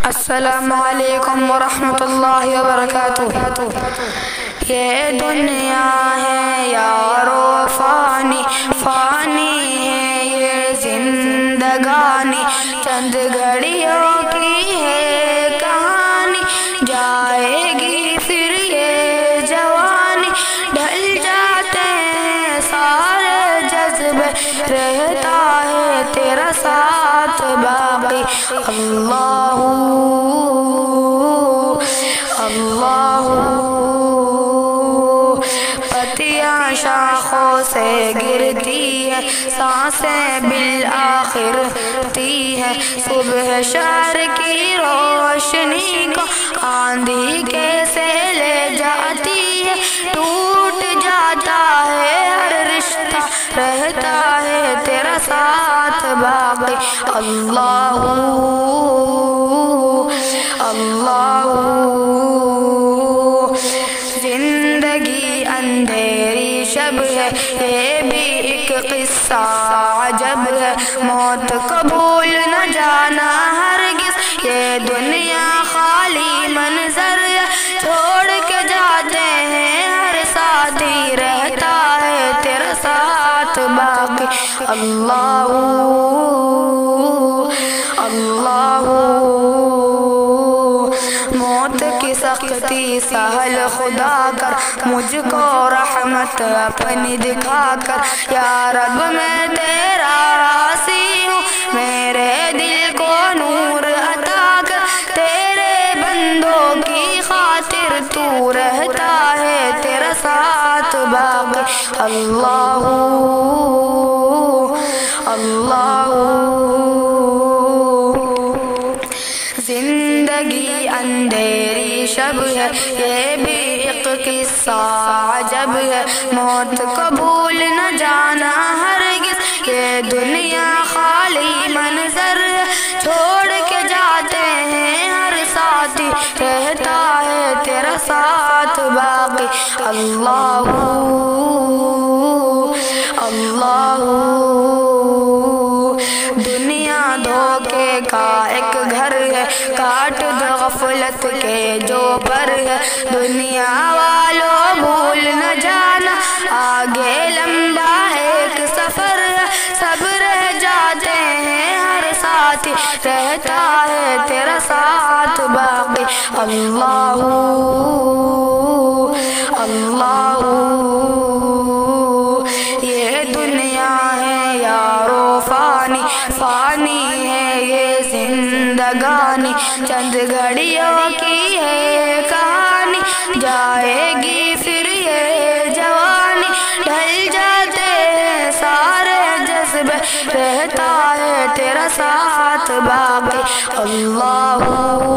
السلام علیکم ورحمۃ اللہ وبرکاتہ۔ یہ دنیا ہے یارو فانی، فانی ہے یہ زندگانی، چند گھڑیوں کی ہے کہانی، جائے گی پھر یہ جوانی، ڈھل جاتے ہیں سارے جذبے، رہتا ہے تیرا ساتھ باقی۔ اللہ اللہ پتیاں شاخوں سے گرتی ہے، سانسیں بالآخر تی ہے، صبح شہر کی روشنی کو آندھی کیسے لے جاتی ہے، ٹوٹ جاتا ہے ہر رشتہ، رہتا ہے تیرا ساتھ باقی۔ اللہ اللہ زندگی اندھیری شب ہے، یہ بھی ایک قصہ عجب ہے، موت کو بھول نہ جانا ہرگز، یہ دنیا خالی منظر ہے، چھوڑ کے جاتے ہیں ہر ساتھی، رہتا ہے تیرا ساتھ باقی۔ اللہ اللہ موت کی سختی سہل خدا کر، مجھ کو رحمت اپنی دکھا کر، یا رب میں تیرا عاصی ہوں، میرے دل کو نور عطا کر، تیرے بندوں کی خاطر تو رہتا ہے تیرا ساتھ باقی۔ اللہ اللہ زندگی اندھیری شب ہے، یہ بھی ایک قصہ عجب ہے، موت کو بھول نہ جانا ہرگز، یہ دنیا خالی منظر ہے، چھوڑ کے جاتے ہیں ہر ساتھی، رہتا ہے تیرا ساتھ باقی۔ اللہ اللہ دنیا دھوکے کا ایک گھر ہے، کاٹ دو غفلت کے جو پر ہے، دنیا والوں بھول نہ جانا، آگے لمبا ایک سفر ہے، سب رہ جاتے ہیں ہر ساتھی، رہتا ہے تیرا ساتھ باقی۔ اللہ اللہ یہ دنیا ہے یارو فانی، فانی ہے یہ زندگانی، چند گھڑیوں کی ہے کہانی، جائے گی پھر یہ جوانی، ڈھل جاتے ہیں سارے جذبے، رہتا ہے تیرا ساتھ باقی۔ اللہ